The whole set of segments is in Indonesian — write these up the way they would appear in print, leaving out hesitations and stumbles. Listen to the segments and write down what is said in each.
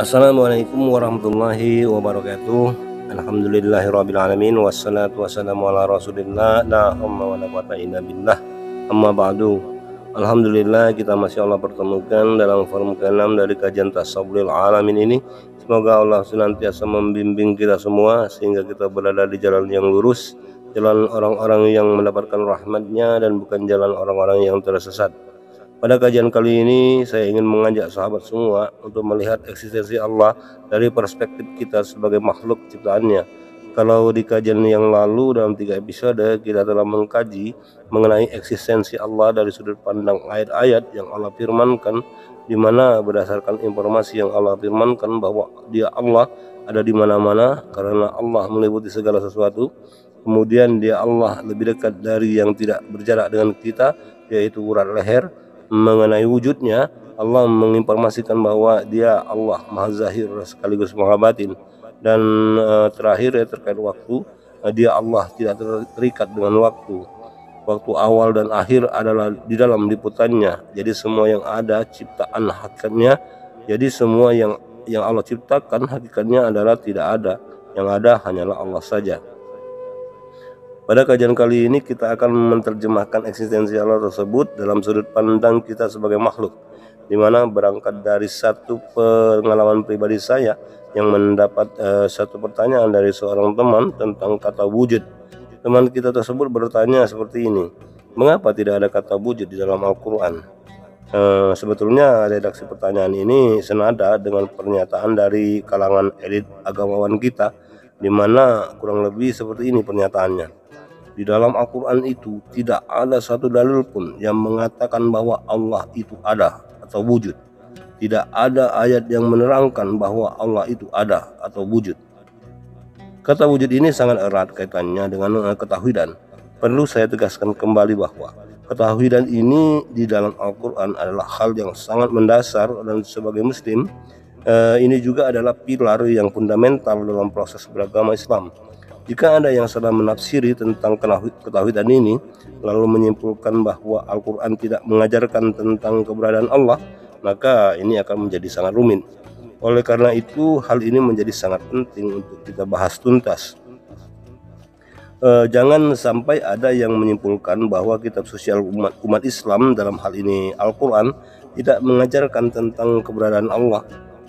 Assalamualaikum warahmatullahi wabarakatuh. Alhamdulillahirrabbilalamin. Wassalatu wassalamu ala rasulillah. La hamma wa la quwata illa billah. Amma ba'du. Alhamdulillah kita masih Allah pertemukan dalam forum ke-6 dari kajian Tasawwurul Alamin ini. Semoga Allah senantiasa membimbing kita semua sehingga kita berada di jalan yang lurus, jalan orang-orang yang mendapatkan rahmatnya dan bukan jalan orang-orang yang tersesat. Pada kajian kali ini saya ingin mengajak sahabat semua untuk melihat eksistensi Allah dari perspektif kita sebagai makhluk ciptaannya. Kalau di kajian yang lalu dalam 3 episode kita telah mengkaji mengenai eksistensi Allah dari sudut pandang ayat-ayat yang Allah firmankan, di mana berdasarkan informasi yang Allah firmankan bahwa Dia Allah ada di mana-mana karena Allah meliputi segala sesuatu. Kemudian Dia Allah lebih dekat dari yang tidak berjarak dengan kita, yaitu urat leher. Mengenai wujudnya, Allah menginformasikan bahwa Dia Allah Maha Zahir sekaligus Maha Batin. Dan terakhir terkait waktu, Dia Allah tidak terikat dengan waktu. Waktu awal dan akhir adalah di dalam liputannya. Jadi semua yang ada ciptaan hakikatnya. Jadi semua yang Allah ciptakan hakikatnya adalah tidak ada. Yang ada hanyalah Allah saja. Pada kajian kali ini kita akan menerjemahkan eksistensi Allah tersebut dalam sudut pandang kita sebagai makhluk, di mana berangkat dari satu pengalaman pribadi saya yang mendapat satu pertanyaan dari seorang teman tentang kata wujud. Teman kita tersebut bertanya seperti ini, mengapa tidak ada kata wujud di dalam Al-Quran? Sebetulnya redaksi pertanyaan ini senada dengan pernyataan dari kalangan elit agamawan kita, di mana kurang lebih seperti ini pernyataannya. Di dalam Al-Quran itu tidak ada satu dalil pun yang mengatakan bahwa Allah itu ada atau wujud. Tidak ada ayat yang menerangkan bahwa Allah itu ada atau wujud. Kata wujud ini sangat erat kaitannya dengan ketauhidan. Perlu saya tegaskan kembali bahwa ketauhidan ini di dalam Al-Quran adalah hal yang sangat mendasar, dan sebagai muslim ini juga adalah pilar yang fundamental dalam proses beragama Islam. Jika ada yang salah menafsiri tentang ketauhidan ini lalu menyimpulkan bahwa Al-Quran tidak mengajarkan tentang keberadaan Allah, maka ini akan menjadi sangat rumit. Oleh karena itu hal ini menjadi sangat penting untuk kita bahas tuntas. Jangan sampai ada yang menyimpulkan bahwa kitab sosial umat Islam, dalam hal ini Al-Quran, tidak mengajarkan tentang keberadaan Allah.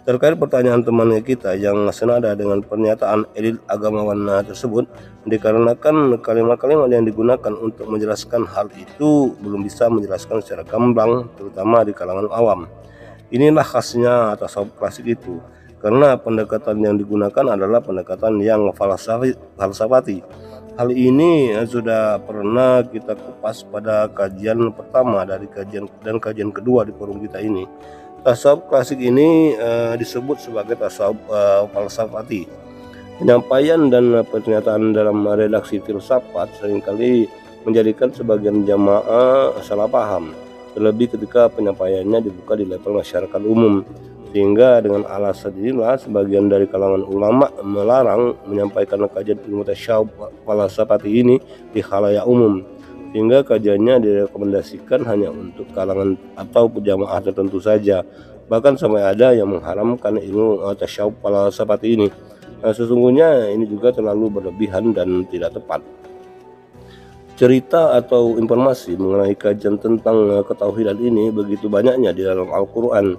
Terkait pertanyaan temannya kita yang senada dengan pernyataan elit agamawan tersebut, dikarenakan kalimat-kalimat yang digunakan untuk menjelaskan hal itu belum bisa menjelaskan secara gamblang, terutama di kalangan awam. Inilah khasnya tasawuf klasik itu, karena pendekatan yang digunakan adalah pendekatan yang falsafati. Hal ini sudah pernah kita kupas pada kajian pertama dari kajian kedua di forum kita ini. Tasawuf klasik ini disebut sebagai tasawuf falsafati. Penyampaian dan pernyataan dalam redaksi filsafat seringkali menjadikan sebagian jamaah salah paham, terlebih ketika penyampaiannya dibuka di level masyarakat umum, sehingga dengan alasan inilah sebagian dari kalangan ulama melarang menyampaikan kajian ilmu tasawuf falsafati ini di khalayak umum, sehingga kajiannya direkomendasikan hanya untuk kalangan atau jamaah tertentu saja. Bahkan sampai ada yang mengharamkan ilmu tasawuf falsafati ini. Sesungguhnya ini juga terlalu berlebihan dan tidak tepat. Cerita atau informasi mengenai kajian tentang ketauhidan ini begitu banyaknya di dalam Al-Quran,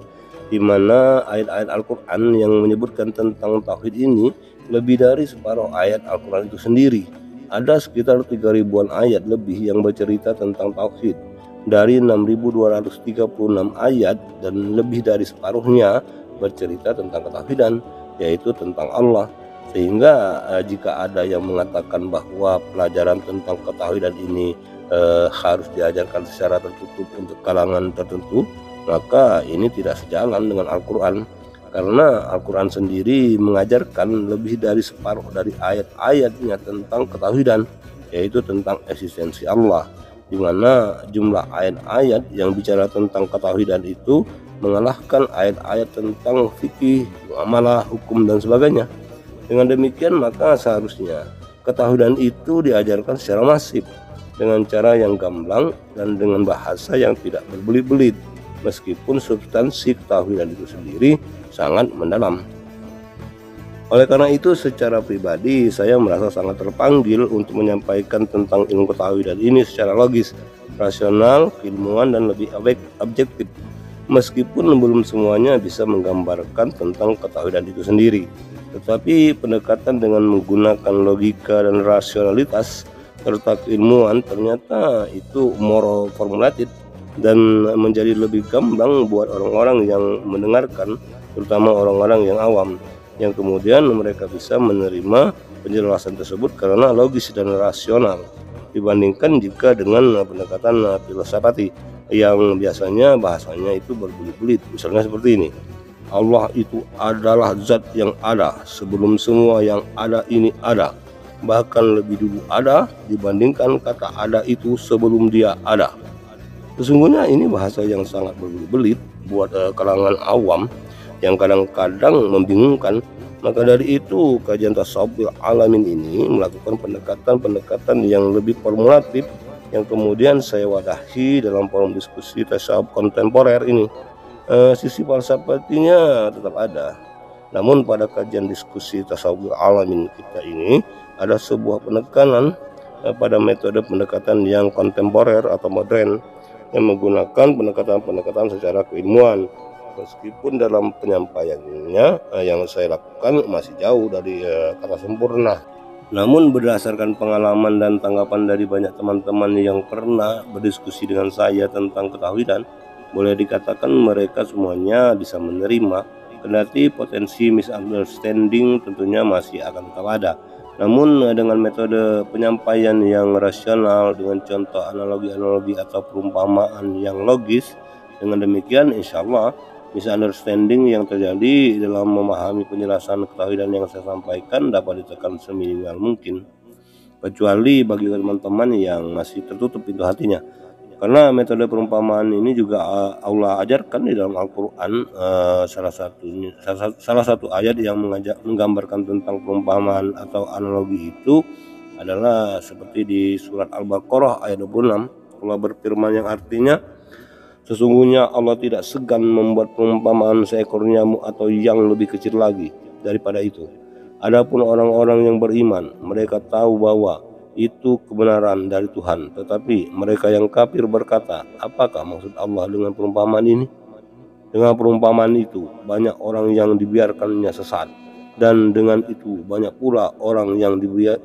di mana ayat-ayat Al-Quran yang menyebutkan tentang tauhid ini lebih dari separuh ayat Al-Quran itu sendiri. Ada sekitar 3.000-an ayat lebih yang bercerita tentang tauhid. Dari 6.236 ayat dan lebih dari separuhnya bercerita tentang ketauhidan, yaitu tentang Allah. Sehingga jika ada yang mengatakan bahwa pelajaran tentang ketauhidan ini harus diajarkan secara tertutup untuk kalangan tertentu, maka ini tidak sejalan dengan Al-Quran. Karena Al-Quran sendiri mengajarkan lebih dari separuh dari ayat-ayatnya tentang ketauhidan, yaitu tentang eksistensi Allah, di mana jumlah ayat-ayat yang bicara tentang ketauhidan itu mengalahkan ayat-ayat tentang fikih, muamalah, hukum, dan sebagainya. Dengan demikian maka seharusnya ketauhidan itu diajarkan secara masif, dengan cara yang gamblang dan dengan bahasa yang tidak berbelit-belit. meskipun substansi ketauhidan itu sendiri sangat mendalam. Oleh karena itu, secara pribadi saya merasa sangat terpanggil untuk menyampaikan tentang ilmu ketauhidan ini secara logis, rasional, keilmuan, dan lebih objektif. Meskipun belum semuanya bisa menggambarkan tentang ketauhidan itu sendiri, tetapi pendekatan dengan menggunakan logika dan rasionalitas serta keilmuan ternyata itu more formulated dan menjadi lebih gamblang buat orang-orang yang mendengarkan, terutama orang-orang yang awam, yang kemudian mereka bisa menerima penjelasan tersebut karena logis dan rasional, dibandingkan jika dengan pendekatan filsafati yang biasanya bahasanya itu berbelit-belit. Misalnya seperti ini: Allah itu adalah zat yang ada sebelum semua yang ada ini ada, bahkan lebih dulu ada dibandingkan kata ada itu sebelum dia ada. Sesungguhnya ini bahasa yang sangat berbelit-belit buat kalangan awam yang kadang-kadang membingungkan. Maka dari itu, kajian tasawuf alamin ini melakukan pendekatan yang lebih formulatif, yang kemudian saya wadahi dalam forum diskusi tasawuf kontemporer ini. Sisi falsafatinya tetap ada, namun pada kajian diskusi tasawuf alamin kita ini ada sebuah penekanan pada metode pendekatan yang kontemporer atau modern, yang menggunakan pendekatan secara keilmuan. Meskipun dalam penyampaiannya yang saya lakukan masih jauh dari kata sempurna, namun berdasarkan pengalaman dan tanggapan dari banyak teman-teman yang pernah berdiskusi dengan saya tentang ketauhidan, boleh dikatakan mereka semuanya bisa menerima, kendati potensi misunderstanding tentunya masih akan tetap ada. Namun dengan metode penyampaian yang rasional, dengan contoh analogi-analogi atau perumpamaan yang logis, dengan demikian insya Allah misunderstanding yang terjadi dalam memahami penjelasan ketauhidan yang saya sampaikan dapat ditekan seminimal mungkin, kecuali bagi teman-teman yang masih tertutup pintu hatinya. Karena metode perumpamaan ini juga Allah ajarkan di dalam Al-Quran. Salah satu ayat yang menggambarkan tentang perumpamaan atau analogi itu adalah seperti di surat Al-Baqarah ayat 26. Allah berfirman yang artinya, sesungguhnya Allah tidak segan membuat perumpamaan seekor nyamuk atau yang lebih kecil lagi daripada itu. Adapun orang-orang yang beriman, mereka tahu bahwa itu kebenaran dari Tuhan. Tetapi mereka yang kafir berkata, apakah maksud Allah dengan perumpamaan ini? Dengan perumpamaan itu banyak orang yang dibiarkannya sesat, dan dengan itu banyak pula orang yang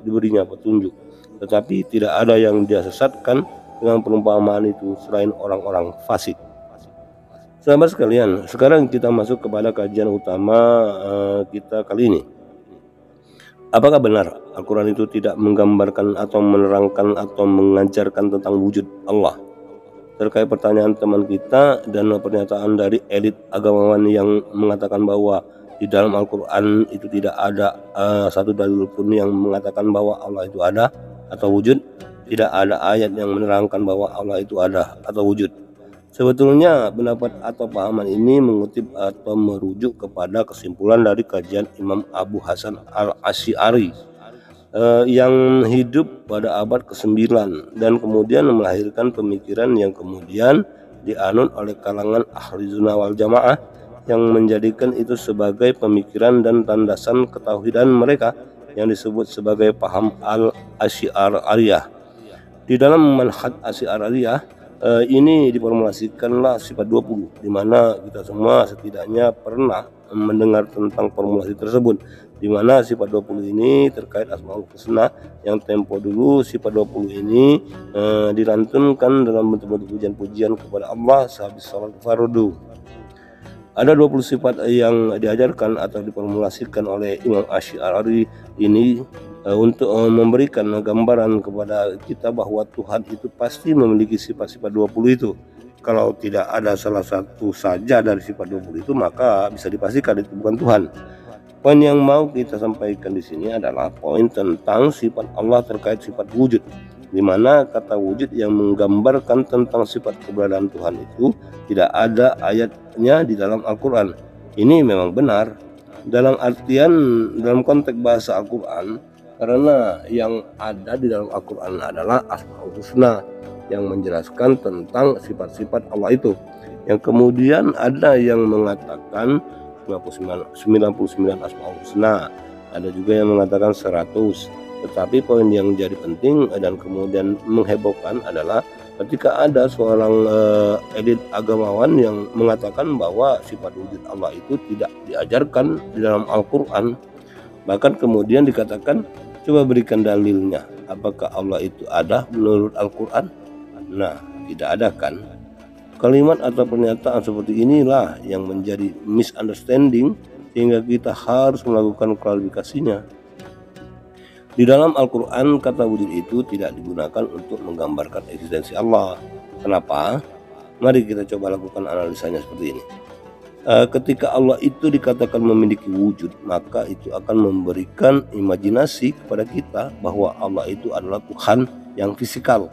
diberinya petunjuk. Tetapi tidak ada yang dia sesatkan dengan perumpamaan itu selain orang-orang fasik. Sahabat sekalian, sekarang kita masuk kepada kajian utama kita kali ini. Apakah benar Al-Quran itu tidak menggambarkan atau menerangkan atau mengajarkan tentang wujud Allah? Terkait pertanyaan teman kita dan pernyataan dari elit agamawan yang mengatakan bahwa di dalam Al-Quran itu tidak ada satu dalil pun yang mengatakan bahwa Allah itu ada atau wujud, tidak ada ayat yang menerangkan bahwa Allah itu ada atau wujud. Sebetulnya pendapat atau pahaman ini mengutip atau merujuk kepada kesimpulan dari kajian Imam Abu Hasan al-Asy'ari yang hidup pada abad ke-9 dan kemudian melahirkan pemikiran yang kemudian dianut oleh kalangan ahli sunnah wal jamaah, yang menjadikan itu sebagai pemikiran dan landasan ketauhidan mereka yang disebut sebagai paham al-Asy'ariyah. Di dalam manhaj Asy'ariyah ini diformulasikanlah sifat 20, di mana kita semua setidaknya pernah mendengar tentang formulasi tersebut, di mana sifat 20 ini terkait Asmaul Husna, yang tempo dulu sifat 20 ini dilantunkan dalam bentuk-bentuk pujian-pujian kepada Allah sehabis salat fardu. Ada 20 sifat yang diajarkan atau diformulasikan oleh Imam Asy'ari ini untuk memberikan gambaran kepada kita bahwa Tuhan itu pasti memiliki sifat-sifat 20 itu. Kalau tidak ada salah satu saja dari sifat 20 itu, maka bisa dipastikan itu bukan Tuhan. Poin yang mau kita sampaikan di sini adalah poin tentang sifat Allah terkait sifat wujud, di mana kata wujud yang menggambarkan tentang sifat keberadaan Tuhan itu tidak ada ayatnya di dalam Al-Quran. Ini memang benar dalam artian dalam konteks bahasa Al-Quran, karena yang ada di dalam Al-Quran adalah Asmaul Husna. yang menjelaskan tentang sifat-sifat Allah itu. Yang kemudian ada yang mengatakan 99 Asmaul Husna, ada juga yang mengatakan 100. Tetapi poin yang jadi penting dan kemudian menghebohkan adalah ketika ada seorang elit agamawan yang mengatakan bahwa sifat wujud Allah itu tidak diajarkan di dalam Al-Quran. Bahkan kemudian dikatakan, coba berikan dalilnya, apakah Allah itu ada menurut Al-Quran? Nah, tidak ada kan? Kalimat atau pernyataan seperti inilah yang menjadi misunderstanding sehingga kita harus melakukan klarifikasinya. Di dalam Al-Quran kata wujud itu tidak digunakan untuk menggambarkan eksistensi Allah. Kenapa? Mari kita coba lakukan analisanya seperti ini. Ketika Allah itu dikatakan memiliki wujud, maka itu akan memberikan imajinasi kepada kita bahwa Allah itu adalah Tuhan yang fisikal,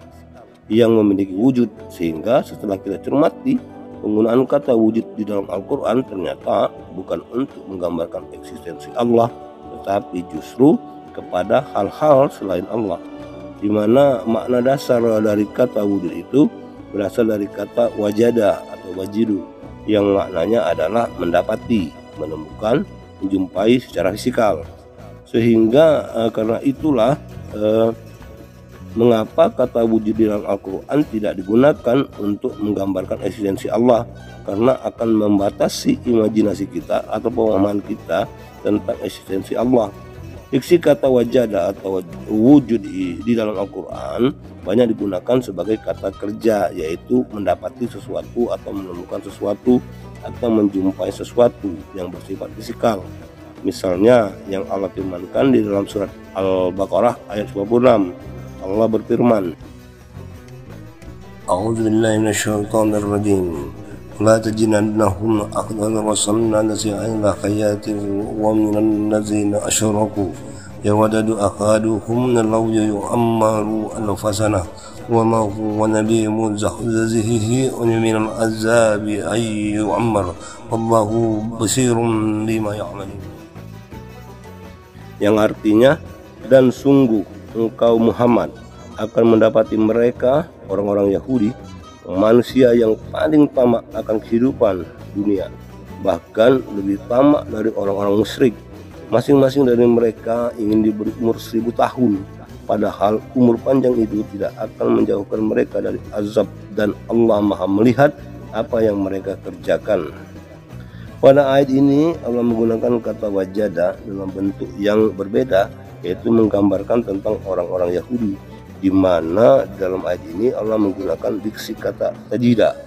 yang memiliki wujud. Sehingga setelah kita cermati, penggunaan kata wujud di dalam Al-Quran ternyata bukan untuk menggambarkan eksistensi Allah, tetapi justru kepada hal-hal selain Allah, di mana makna dasar dari kata wujud itu berasal dari kata wajada atau wajidu, yang maknanya adalah mendapati, menemukan, menjumpai secara fisikal. Sehingga karena itulah mengapa kata wujud di dalam Al-Quran tidak digunakan untuk menggambarkan eksistensi Allah, karena akan membatasi imajinasi kita atau pemahaman kita tentang eksistensi Allah. Diksi kata wajada atau wujud di dalam Al-Quran banyak digunakan sebagai kata kerja, yaitu mendapati sesuatu atau menemukan sesuatu atau menjumpai sesuatu yang bersifat fisikal. Misalnya yang Allah firmankan di dalam surat Al-Baqarah ayat 26, Allah berfirman, A'udzubillahi minasyaitonirrajim. La tajidannahum aqdana rasulna nasi'ila khayatin wa minan ladzina asyraku yawadadu akaduhum law yu'ammaru alfasana wa ma huwa nabiyyun muzahzihi minal azabi ay yu'ammar wallahu basirun bima ya'malun. Yang artinya, dan sungguh engkau Muhammad akan mendapati mereka orang-orang Yahudi manusia yang paling tamak akan kehidupan dunia, bahkan lebih tamak dari orang-orang musyrik. Masing-masing dari mereka ingin diberi umur 1000 tahun, padahal umur panjang itu tidak akan menjauhkan mereka dari azab, dan Allah Maha melihat apa yang mereka kerjakan. Pada ayat ini Allah menggunakan kata wajada dalam bentuk yang berbeda, yaitu menggambarkan tentang orang-orang Yahudi, di mana dalam ayat ini Allah menggunakan diksi kata tajida,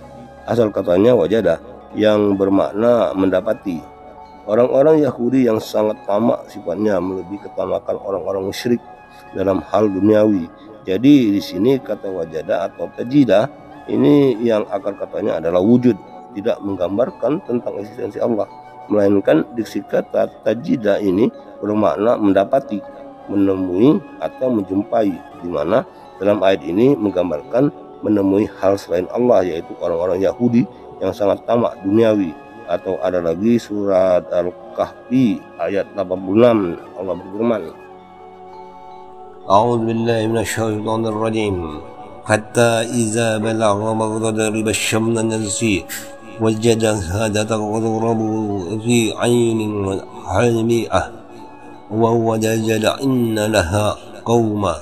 asal katanya wajada, yang bermakna mendapati. Orang-orang Yahudi yang sangat tamak sifatnya melebihi ketamakan orang-orang musyrik dalam hal duniawi. Jadi di sini kata wajada atau tajida ini yang akar katanya adalah wujud, tidak menggambarkan tentang eksistensi Allah, melainkan diksi kata tajida ini bermakna mendapati, menemui atau menjumpai, di mana dalam ayat ini menggambarkan menemui hal selain Allah, yaitu orang-orang Yahudi yang sangat tamak duniawi. Atau ada lagi surat Al-Kahfi ayat 86, Allah berfirman, A'udzu billahi minasyaitonir rajim. Hatta idza balagha maghrib asyamsi nazzi wajada hadata ghurabu fi 'ainin halmi'ah ووجد إن لها قوما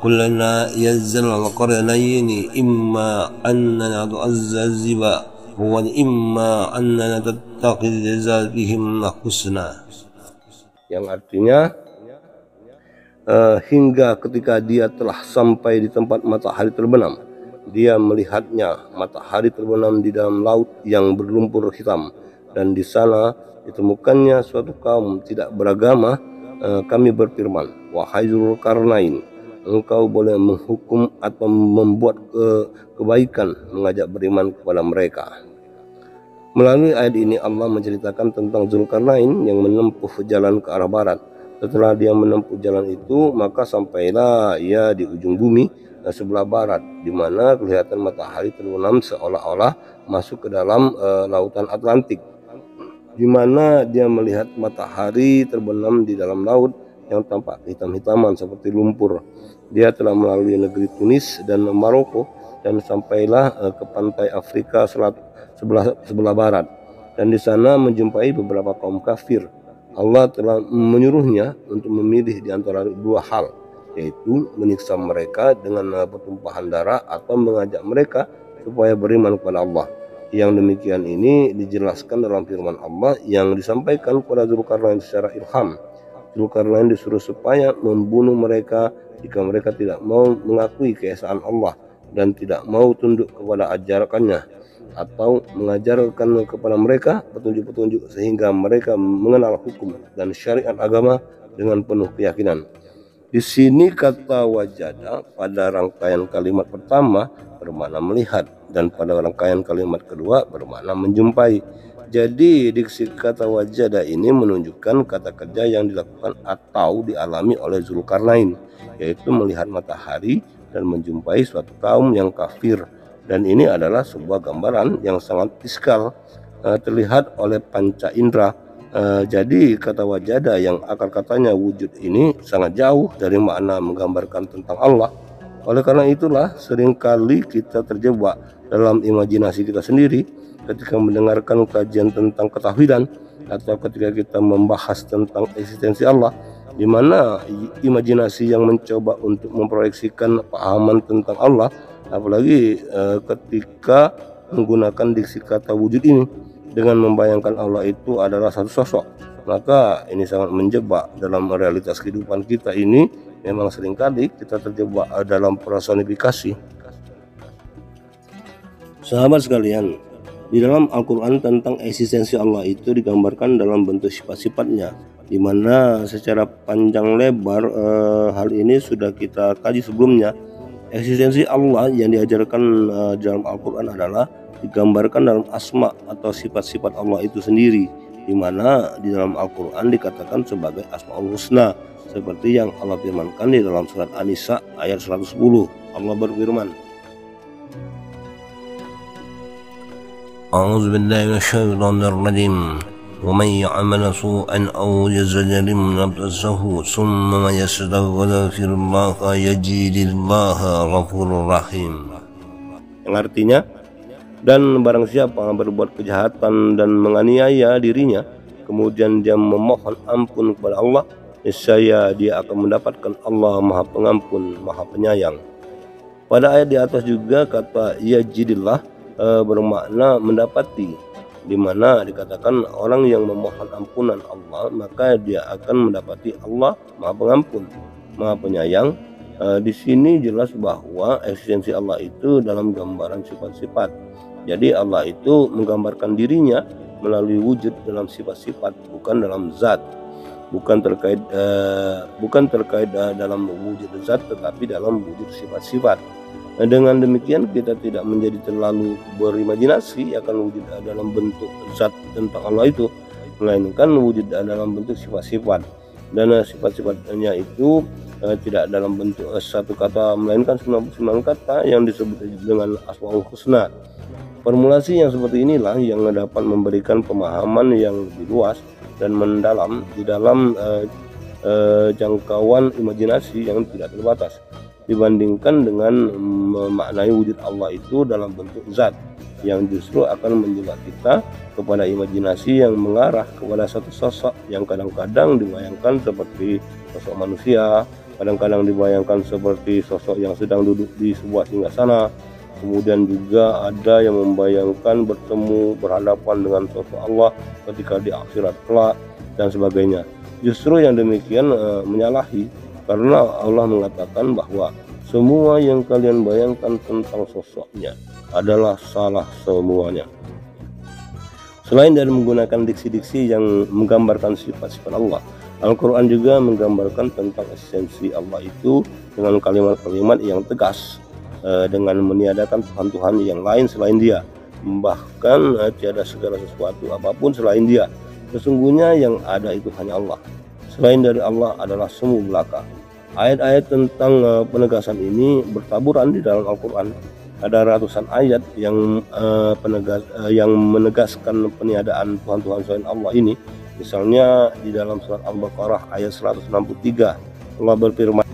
كلنا ينزل القرنين إما أننا تعذب وإما أننا تتخذ بهم حسنا. Yang artinya hingga ketika dia telah sampai di tempat matahari terbenam, dia melihatnya matahari terbenam di dalam laut yang berlumpur hitam, dan di sana ditemukannya suatu kaum tidak beragama. Kami berfirman, wahai Dzulkarnain, engkau boleh menghukum atau membuat kebaikan, mengajak beriman kepada mereka. Melalui ayat ini Allah menceritakan tentang Dzulkarnain yang menempuh jalan ke arah barat. Setelah dia menempuh jalan itu, maka sampailah ia di ujung bumi sebelah barat, di mana kelihatan matahari terbenam seolah-olah masuk ke dalam lautan Atlantik, di mana dia melihat matahari terbenam di dalam laut yang tampak hitam-hitaman seperti lumpur. Dia telah melalui negeri Tunis dan Maroko dan sampailah ke pantai Afrika sebelah barat, dan di sana menjumpai beberapa kaum kafir. Allah telah menyuruhnya untuk memilih di antara dua hal, yaitu menyiksa mereka dengan pertumpahan darah atau mengajak mereka supaya beriman kepada Allah. Yang demikian ini dijelaskan dalam firman Allah yang disampaikan kepada Zulkarnain secara ilham. Zulkarnain disuruh supaya membunuh mereka jika mereka tidak mau mengakui keesaan Allah dan tidak mau tunduk kepada ajarannya, atau mengajarkan kepada mereka petunjuk-petunjuk sehingga mereka mengenal hukum dan syariat agama dengan penuh keyakinan. Di sini kata wajada pada rangkaian kalimat pertama bermakna melihat, dan pada rangkaian kalimat kedua bermakna menjumpai. Jadi diksi kata wajada ini menunjukkan kata kerja yang dilakukan atau dialami oleh Zulkarnain, yaitu melihat matahari dan menjumpai suatu kaum yang kafir. Dan ini adalah sebuah gambaran yang sangat fiskal, terlihat oleh panca indera. Jadi kata wajada yang akar katanya wujud ini sangat jauh dari makna menggambarkan tentang Allah. Oleh karena itulah seringkali kita terjebak dalam imajinasi kita sendiri ketika mendengarkan kajian tentang ketauhidan atau ketika kita membahas tentang eksistensi Allah, di mana imajinasi yang mencoba untuk memproyeksikan pahaman tentang Allah, apalagi ketika menggunakan diksi kata wujud ini dengan membayangkan Allah itu adalah satu sosok, maka ini sangat menjebak dalam realitas kehidupan kita ini. Memang seringkali kita terjebak dalam personifikasi. Sahabat sekalian, di dalam Al-Quran tentang eksistensi Allah itu digambarkan dalam bentuk sifat-sifatnya, di mana secara panjang lebar hal ini sudah kita kaji sebelumnya. Eksistensi Allah yang diajarkan dalam Al-Quran adalah digambarkan dalam asma atau sifat-sifat Allah itu sendiri, di mana di dalam Al-Quran dikatakan sebagai Asmaul Husna, seperti yang Allah firmankan di dalam surat An-Nisa ayat 110. Allah berfirman, A'udzu billahi minasyaitonir rajim. Wa may ya'mal su'an aw yazlim nafsahu tsumma yastaghfirullaha yajidillaha ghafurur rahim. Yang artinya, dan barang siapa berbuat kejahatan dan menganiaya dirinya, kemudian dia memohon ampun kepada Allah, niscaya dia akan mendapatkan Allah Maha Pengampun, Maha Penyayang. Pada ayat di atas juga kata yajidillah bermakna mendapati, di mana dikatakan orang yang memohon ampunan Allah maka dia akan mendapati Allah Maha Pengampun, Maha Penyayang. Di sini jelas bahwa eksistensi Allah itu dalam gambaran sifat-sifat. Jadi Allah itu menggambarkan dirinya melalui wujud dalam sifat-sifat, bukan dalam zat. Bukan terkait dalam wujud zat, tetapi dalam wujud sifat-sifat. Dengan demikian kita tidak menjadi terlalu berimajinasi akan wujud dalam bentuk zat tentang Allah itu, melainkan wujud dalam bentuk sifat-sifat, dan sifat-sifatnya itu tidak dalam bentuk satu kata, melainkan 99 kata yang disebut dengan Asmaul Husna. Formulasi yang seperti inilah yang dapat memberikan pemahaman yang lebih luas dan mendalam di dalam jangkauan imajinasi yang tidak terbatas, dibandingkan dengan memaknai wujud Allah itu dalam bentuk zat yang justru akan menjebak kita kepada imajinasi yang mengarah kepada satu sosok yang kadang-kadang dibayangkan seperti sosok manusia, kadang-kadang dibayangkan seperti sosok yang sedang duduk di sebuah singgasana. Kemudian juga ada yang membayangkan bertemu berhadapan dengan sosok Allah ketika di akhirat kelak dan sebagainya. Justru yang demikian menyalahi, karena Allah mengatakan bahwa semua yang kalian bayangkan tentang sosoknya adalah salah semuanya. Selain dari menggunakan diksi-diksi yang menggambarkan sifat-sifat Allah, Al-Quran juga menggambarkan tentang esensi Allah itu dengan kalimat-kalimat yang tegas, dengan meniadakan Tuhan-Tuhan yang lain selain Dia, bahkan tiada segala sesuatu apapun selain Dia. Sesungguhnya yang ada itu hanya Allah. Selain dari Allah adalah semu belaka. Ayat-ayat tentang penegasan ini bertaburan di dalam Al-Quran. Ada ratusan ayat yang menegaskan peniadaan Tuhan-Tuhan selain Allah ini. Misalnya di dalam surat Al-Baqarah ayat 163, Allah berfirman,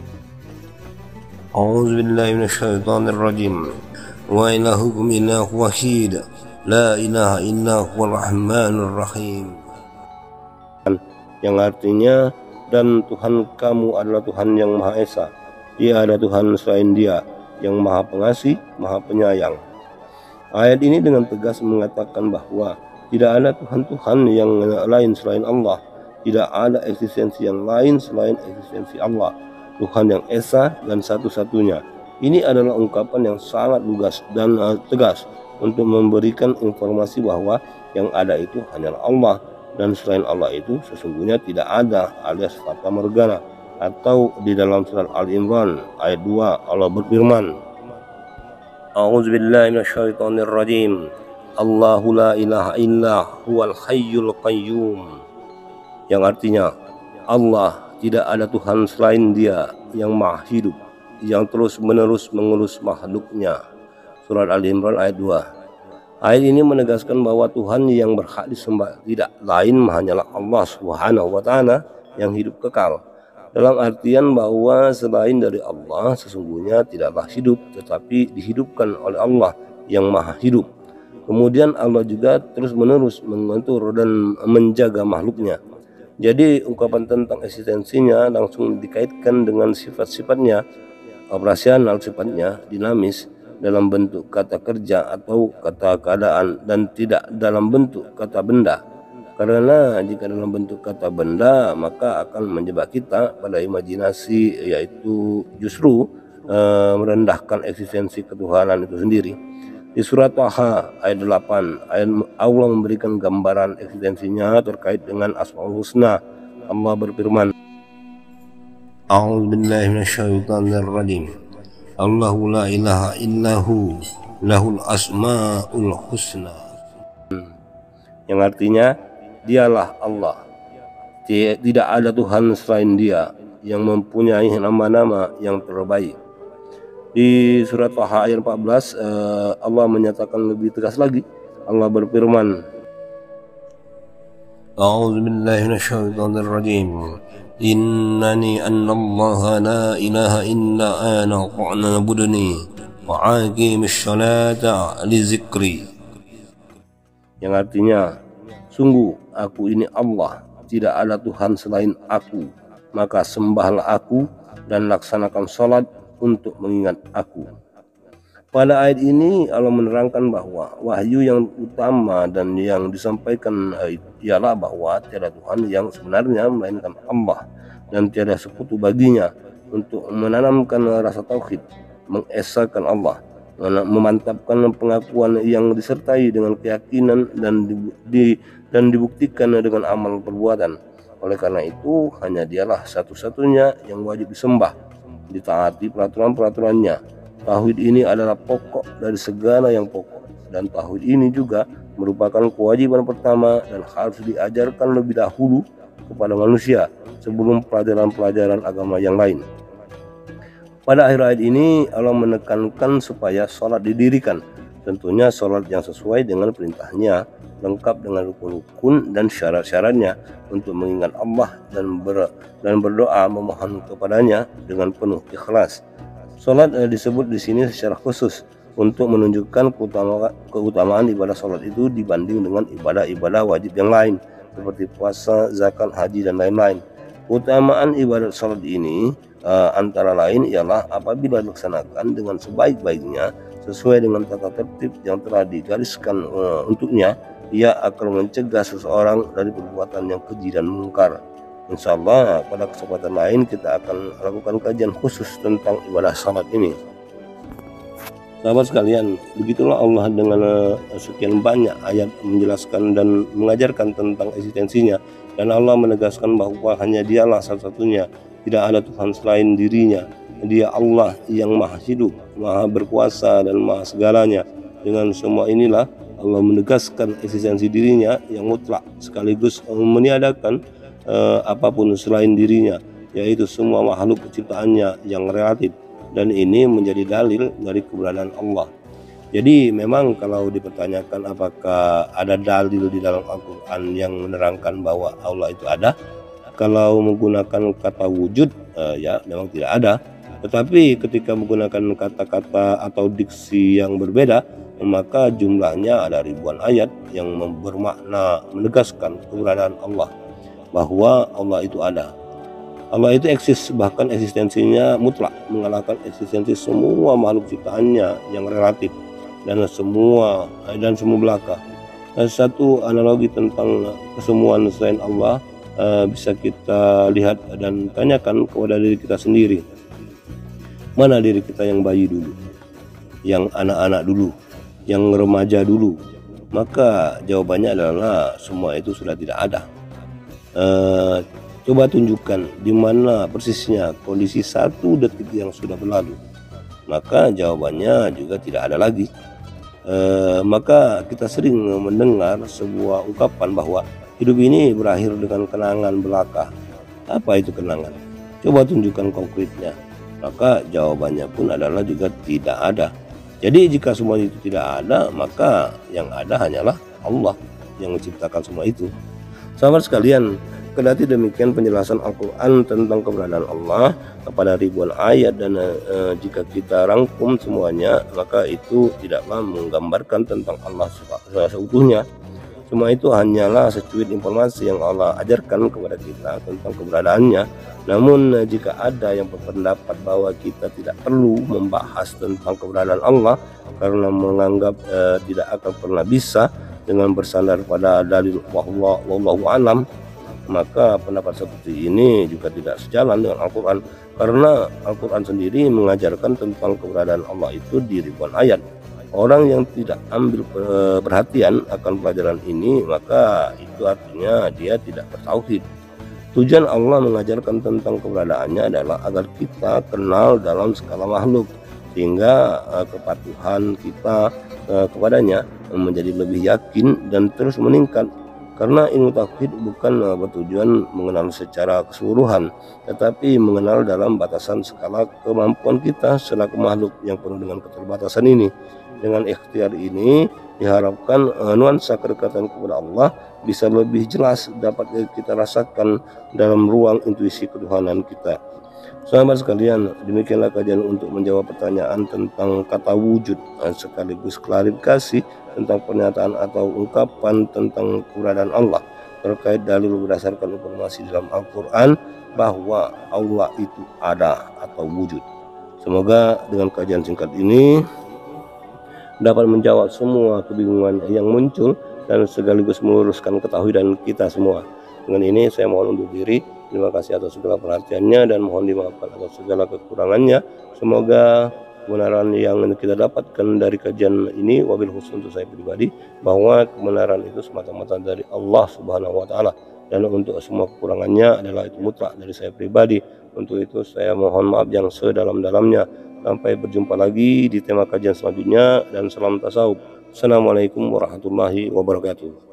A'udzu billahi minasyaitonir rajim. wa ilahukum ilahu wahid la ilaha illa huwal rahmanur rahim, yang artinya dan Tuhan kamu adalah Tuhan yang Maha Esa, Dia ada Tuhan selain Dia yang Maha Pengasih, Maha Penyayang. Ayat ini dengan tegas mengatakan bahwa tidak ada Tuhan-Tuhan yang lain selain Allah, tidak ada eksistensi yang lain selain eksistensi Allah, Tuhan yang Esa dan satu-satunya. Ini adalah ungkapan yang sangat lugas dan tegas untuk memberikan informasi bahwa yang ada itu hanyalah Allah, dan selain Allah itu sesungguhnya tidak ada, alias fata morgana. Atau di dalam surat Al-Imran ayat 2 Allah berfirman, A'udzubillahi minasyaitonirrajim, Allahu la ilaha illa huwal hayyul qayyum, yang artinya Allah tidak ada Tuhan selain Dia yang Maha Hidup, yang terus menerus mengurus makhluknya. Surat Al-Imran ayat 2. Ayat ini menegaskan bahwa Tuhan yang berhak disembah tidak lain hanyalah Allah Subhanahu wa Ta'ala yang hidup kekal. Dalam artian bahwa selain dari Allah sesungguhnya tidaklah hidup, tetapi dihidupkan oleh Allah yang Maha Hidup. Kemudian Allah juga terus-menerus mengatur dan menjaga makhluknya. Jadi ungkapan tentang eksistensinya langsung dikaitkan dengan sifat-sifatnya, operasional sifatnya, dinamis, dalam bentuk kata kerja atau kata keadaan, dan tidak dalam bentuk kata benda. Karena jika dalam bentuk kata benda maka akan menjebak kita pada imajinasi, yaitu justru merendahkan eksistensi ketuhanan itu sendiri. Di surat Taha ayat 8 Allah memberikan gambaran eksistensinya terkait dengan Asmaul Husna. Allah berfirman, A'udzubillahi minasyaitonirrajim, Allahu la ilaha illahu lahul asma'ul husna, yang artinya Dialah Allah, tidak ada Tuhan selain Dia yang mempunyai nama-nama yang terbaik. Di surat Taha ayat 14 Allah menyatakan lebih tegas lagi. Allah berfirman, A'udzubillahi minasyaitonirrajim, Innani annallaha la ilaha illa ana fa'budni wa aqimis sholata li zikri, yang artinya sungguh aku ini Allah, tidak ada Tuhan selain aku, maka sembahlah aku dan laksanakan sholat untuk mengingat aku. Pada ayat ini Allah menerangkan bahwa wahyu yang utama dan yang disampaikan ialah bahwa tiada Tuhan yang sebenarnya melainkan Allah, dan tiada sekutu baginya, untuk menanamkan rasa tauhid, mengesakan Allah, memantapkan pengakuan yang disertai dengan keyakinan dan dibuktikan dengan amal perbuatan. Oleh karena itu hanya Dialah satu-satunya yang wajib disembah, ditaati peraturan-peraturannya. Tauhid ini adalah pokok dari segala yang pokok, dan tauhid ini juga merupakan kewajiban pertama dan harus diajarkan lebih dahulu kepada manusia sebelum pelajaran-pelajaran agama yang lain. Pada akhir ayat ini Allah menekankan supaya sholat didirikan, tentunya sholat yang sesuai dengan perintahnya, lengkap dengan rukun-rukun dan syarat-syaratnya, untuk mengingat Allah dan berdoa memohon kepadanya dengan penuh ikhlas. Sholat disebut di sini secara khusus untuk menunjukkan keutamaan ibadah sholat itu dibanding dengan ibadah-ibadah wajib yang lain seperti puasa, zakat, haji, dan lain-lain. Keutamaan ibadah sholat ini antara lain ialah apabila dilaksanakan dengan sebaik-baiknya sesuai dengan tata tertib yang telah digariskan untuknya, ia akan mencegah seseorang dari perbuatan yang keji dan mungkar. Insyaallah pada kesempatan lain kita akan lakukan kajian khusus tentang ibadah salat ini. Sahabat sekalian, begitulah Allah dengan sekian banyak ayat menjelaskan dan mengajarkan tentang eksistensinya, dan Allah menegaskan bahwa hanya Dialah satu-satunya, tidak ada Tuhan selain dirinya. Dia Allah yang Maha Hidup, Maha Berkuasa, dan Maha Segalanya. Dengan semua inilah Allah menegaskan eksistensi dirinya yang mutlak, sekaligus meniadakan apapun selain dirinya, yaitu semua makhluk ciptaannya yang relatif, dan ini menjadi dalil dari keberadaan Allah. Jadi memang kalau dipertanyakan apakah ada dalil di dalam Al-Quran yang menerangkan bahwa Allah itu ada, kalau menggunakan kata wujud ya memang tidak ada. Tetapi ketika menggunakan kata-kata atau diksi yang berbeda, maka jumlahnya ada ribuan ayat yang bermakna menegaskan keberadaan Allah, bahwa Allah itu ada. Allah itu eksis, bahkan eksistensinya mutlak, mengalahkan eksistensi semua makhluk ciptaannya yang relatif dan semua belaka. Satu analogi tentang kesemuan selain Allah bisa kita lihat dan tanyakan kepada diri kita sendiri. Mana diri kita yang bayi dulu, yang anak-anak dulu, yang remaja dulu? Maka jawabannya adalah semua itu sudah tidak ada. Coba tunjukkan di mana persisnya kondisi 1 detik yang sudah berlalu, maka jawabannya juga tidak ada lagi. Maka kita sering mendengar sebuah ungkapan bahwa hidup ini berakhir dengan kenangan belaka. Apa itu kenangan? Coba tunjukkan konkretnya. Maka jawabannya pun adalah juga tidak ada. Jadi jika semua itu tidak ada, maka yang ada hanyalah Allah yang menciptakan semua itu. Sahabat sekalian, kendati demikian penjelasan Al-Quran tentang keberadaan Allah kepada ribuan ayat, dan jika kita rangkum semuanya, maka itu tidaklah menggambarkan tentang Allah seutuhnya. Semua itu hanyalah secuit informasi yang Allah ajarkan kepada kita tentang keberadaannya. Namun jika ada yang berpendapat bahwa kita tidak perlu membahas tentang keberadaan Allah karena menganggap tidak akan pernah bisa dengan bersandar pada dalil wallahu alam, maka pendapat seperti ini juga tidak sejalan dengan Al-Quran, karena Al-Quran sendiri mengajarkan tentang keberadaan Allah itu di ribuan ayat. Orang yang tidak ambil perhatian akan pelajaran ini, maka itu artinya dia tidak bertauhid. Tujuan Allah mengajarkan tentang keberadaannya adalah agar kita kenal dalam skala makhluk, sehingga kepatuhan kita kepadanya menjadi lebih yakin dan terus meningkat. Karena ilmu tauhid bukan bertujuan mengenal secara keseluruhan, tetapi mengenal dalam batasan skala kemampuan kita selaku makhluk yang penuh dengan keterbatasan ini. Dengan ikhtiar ini diharapkan nuansa kedekatan kepada Allah bisa lebih jelas dapat kita rasakan dalam ruang intuisi ketuhanan kita. Sahabat sekalian, demikianlah kajian untuk menjawab pertanyaan tentang kata wujud, sekaligus klarifikasi tentang pernyataan atau ungkapan tentang keberadaan Allah terkait dalil berdasarkan informasi dalam Al-Quran bahwa Allah itu ada atau wujud. Semoga dengan kajian singkat ini dapat menjawab semua kebingungan yang muncul dan sekaligus meluruskan ketahuan kita semua. Dengan ini saya mohon undur diri. Terima kasih atas segala perhatiannya dan mohon dimaafkan atas segala kekurangannya. Semoga kebenaran yang kita dapatkan dari kajian ini, wabil khusus untuk saya pribadi, bahwa kebenaran itu semata-mata dari Allah Subhanahu wa Ta'ala, dan untuk semua kekurangannya adalah itu mutlak dari saya pribadi. Untuk itu saya mohon maaf yang sedalam-dalamnya. Sampai berjumpa lagi di tema kajian selanjutnya, dan salam tasawuf. Assalamualaikum warahmatullahi wabarakatuh.